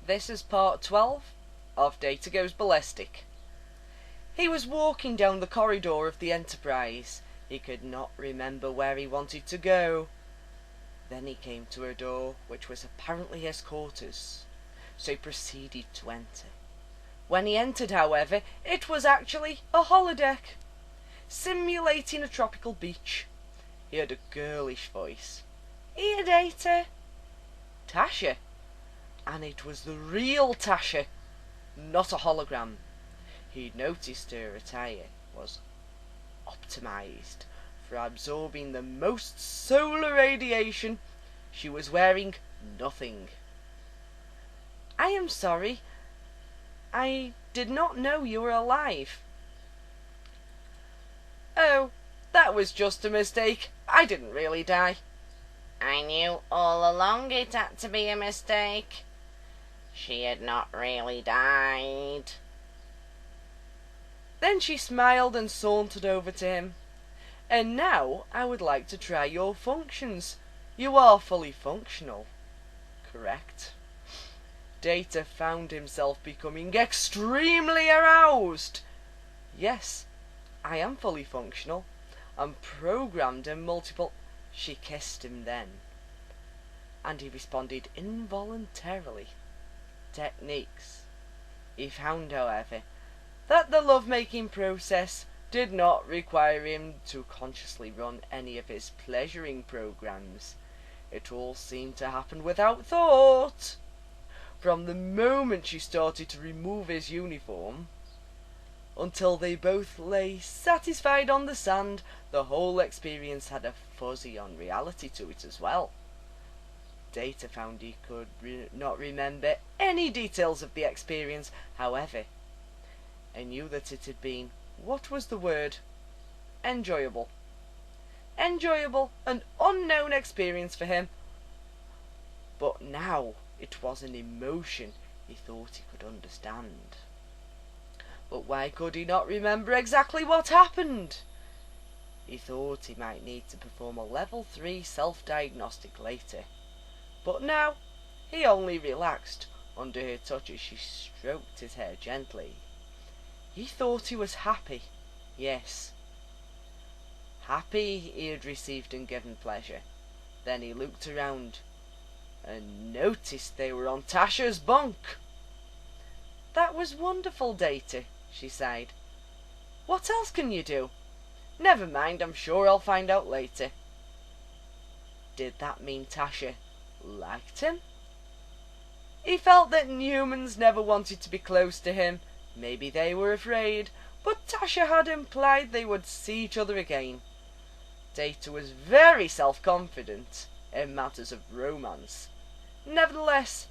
This is part 12 of Data Goes Ballistic. He was walking down the corridor of the Enterprise. He could not remember where he wanted to go. Then he came to a door which was apparently his quarters, so he proceeded to enter. When he entered, however, it was actually a holodeck, simulating a tropical beach. He had a girlish voice. "Here, Data." "Tasha." And it was the real Tasha, not a hologram. He noticed her attire was optimized for absorbing the most solar radiation. She was wearing nothing. "I am sorry. I did not know you were alive." "Oh, that was just a mistake. I didn't really die." "I knew all along it had to be a mistake. She had not really died." Then she smiled and sauntered over to him. "And now I would like to try your functions. You are fully functional, correct?" Data found himself becoming extremely aroused. "Yes, I am fully functional. I'm programmed in multiple..." She kissed him then, and he responded involuntarily. Techniques. He found, however, that the love-making process did not require him to consciously run any of his pleasuring programs. It all seemed to happen without thought. From the moment she started to remove his uniform until they both lay satisfied on the sand, the whole experience had a fuzzy unreality to it as well. Data found he could not remember any details of the experience. However, I knew that it had been, what was the word? Enjoyable. Enjoyable, an unknown experience for him. But now it was an emotion he thought he could understand. But why could he not remember exactly what happened? He thought he might need to perform a level 3 self-diagnostic later. But now he only relaxed under her touch as she stroked his hair gently. He thought he was happy. Yes. Happy he had received and given pleasure. Then he looked around and noticed they were on Tasha's bunk. "That was wonderful, Data," she sighed. "What else can you do?" "Never mind, I'm sure I'll find out later." Did that mean Tasha liked him? He felt that humans never wanted to be close to him. Maybe they were afraid, but Tasha had implied they would see each other again. Data was very self-confident in matters of romance. Nevertheless,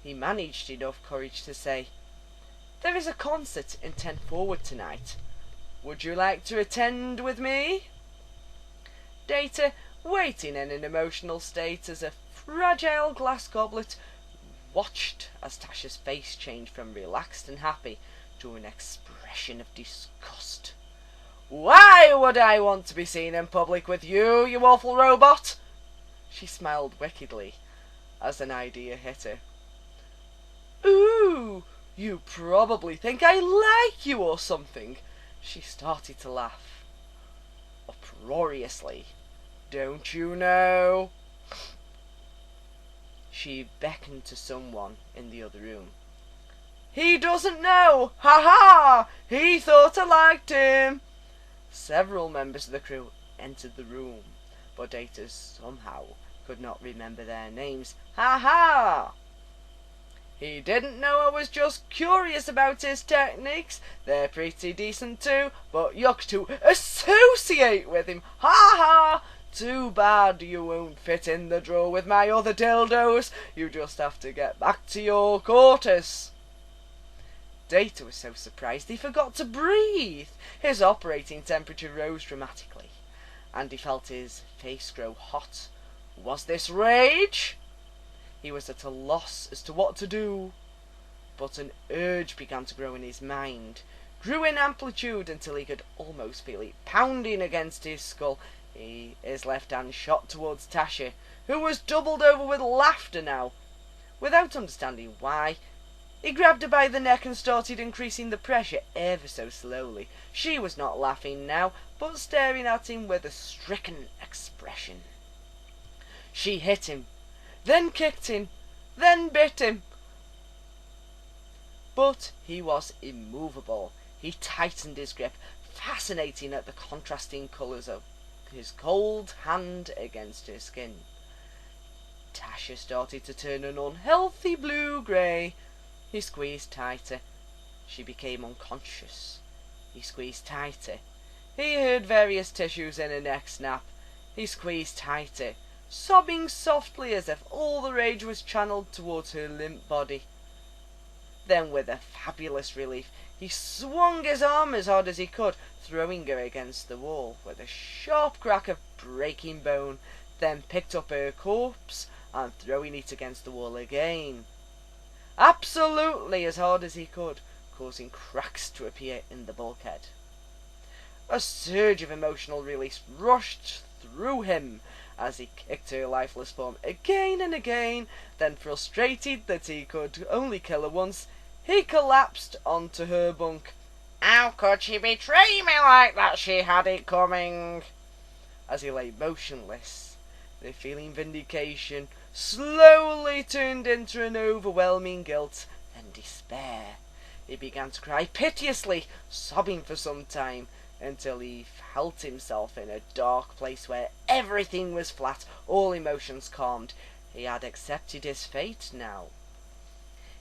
he managed enough courage to say, "There is a concert in 10 Forward tonight. Would you like to attend with me?" Data, waiting in an emotional state as a fragile glass goblet, watched as Tasha's face changed from relaxed and happy to an expression of disgust. "Why would I want to be seen in public with you, you awful robot?" She smiled wickedly as an idea hit her. "Ooh, you probably think I like you or something." She started to laugh uproariously. "Don't you know?" She beckoned to someone in the other room. "He doesn't know! Ha ha! He thought I liked him!" Several members of the crew entered the room, but Data somehow could not remember their names. Ha ha! "He didn't know I was just curious about his techniques. They're pretty decent too, but yuck to associate with him. Ha ha! Too bad you won't fit in the drawer with my other dildos. You just have to get back to your quarters." Data was so surprised he forgot to breathe. His operating temperature rose dramatically, and he felt his face grow hot. Was this rage? He was at a loss as to what to do, but an urge began to grow in his mind, grew in amplitude until he could almost feel it pounding against his skull. His left hand shot towards Tasha, who was doubled over with laughter now. Without understanding why, he grabbed her by the neck and started increasing the pressure ever so slowly. She was not laughing now, but staring at him with a stricken expression. She hit him, then kicked him, then bit him. But he was immovable. He tightened his grip, fascinating at the contrasting colours of his cold hand against her skin. Tasha started to turn an unhealthy blue-grey. He squeezed tighter. She became unconscious. He squeezed tighter. He heard various tissues in her neck snap. He squeezed tighter, sobbing softly as if all the rage was channeled towards her limp body. Then, with a fabulous relief, he swung his arm as hard as he could, throwing her against the wall with a sharp crack of breaking bone, then picked up her corpse and throwing it against the wall again, absolutely as hard as he could, causing cracks to appear in the bulkhead. A surge of emotional release rushed through him as he kicked her lifeless form again and again. Then, frustrated that he could only kill her once, he collapsed onto her bunk. How could she betray me like that? She had it coming. As he lay motionless, the feeling vindication slowly turned into an overwhelming guilt, then despair. He began to cry piteously, sobbing for some time, until he felt himself in a dark place where everything was flat, all emotions calmed. He had accepted his fate now.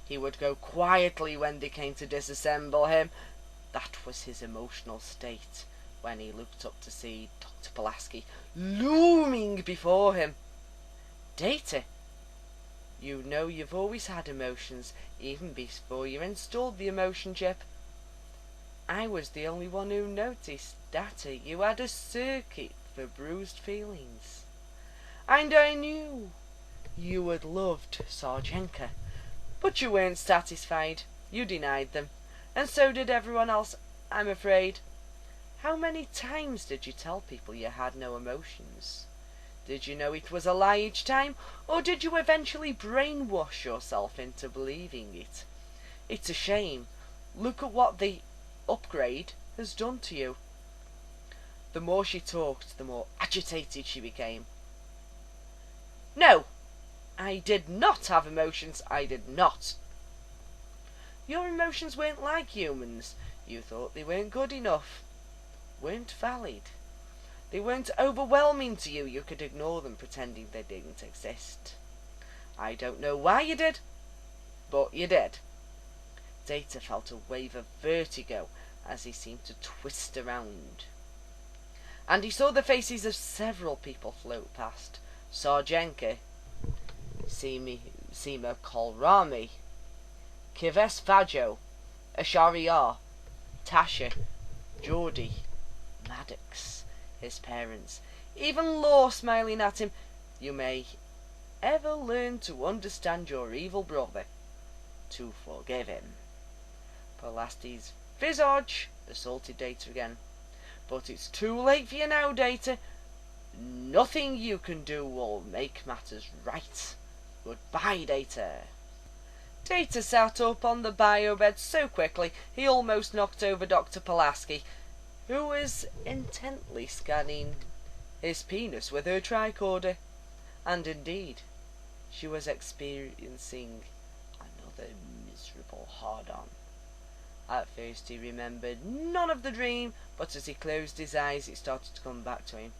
He would go quietly when they came to disassemble him. That was his emotional state when he looked up to see Dr. Ballistic looming before him. Data, you know you've always had emotions, even before you installed the emotion chip. I was the only one who noticed, Data, you had a circuit for bruised feelings. And I knew you had loved Sarjenka, but you weren't satisfied. You denied them, and so did everyone else, I'm afraid. How many times did you tell people you had no emotions? Did you know it was a lie each time, or did you eventually brainwash yourself into believing it? It's a shame. Look at what the upgrade has done to you. The more she talked, the more agitated she became. No, I did not have emotions. I did not. Your emotions weren't like humans. You thought they weren't good enough, weren't valid. They weren't overwhelming to you. You could ignore them, pretending they didn't exist. I don't know why you did, but you did. Data felt a wave of vertigo as he seemed to twist around. And he saw the faces of several people float past. Sarjenka, Sima Kolrami, Kives Fajo, Tasha Yar, Tasha, Geordie, Maddox, his parents, even Law smiling at him. You may ever learn to understand your evil brother, to forgive him. Ballistic's visage assaulted Data again. But it's too late for you now, Data. Nothing you can do will make matters right. Goodbye, Data. Data sat up on the bio-bed so quickly he almost knocked over Dr. Ballistic, who was intently scanning his penis with her tricorder. And indeed, she was experiencing another miserable hard-on. At first he remembered none of the dream, but as he closed his eyes it started to come back to him.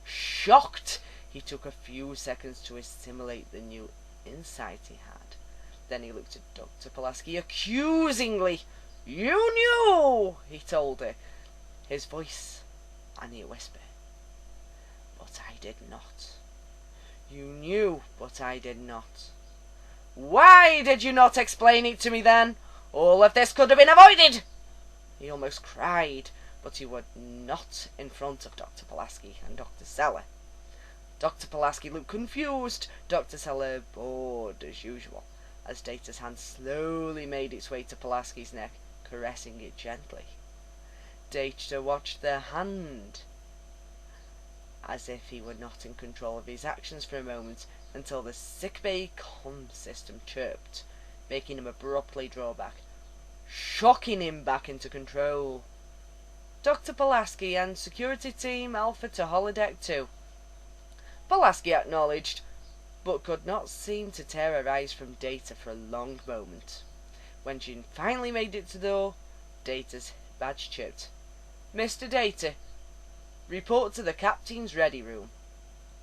Shocked, he took a few seconds to assimilate the new insight he had. Then he looked at Dr. Ballistic accusingly. You knew, he told her, his voice a near whisper. But I did not. You knew, but I did not. Why did you not explain it to me then? All of this could have been avoided! He almost cried, but he would not in front of Dr. Ballistic and Dr. Seller. Dr. Ballistic looked confused, Dr. Seller bored as usual, as Data's hand slowly made its way to Ballistic's neck, caressing it gently. Data watched their hand, as if he were not in control of his actions for a moment, until the sickbay comm system chirped, making him abruptly draw back, shocking him back into control. Dr. Pulaski and security team Alpha to holodeck 2. Pulaski acknowledged, but could not seem to tear her eyes from Data for a long moment. When she finally made it to the door, Data's badge chirped. "Mr. Data, report to the captain's ready room."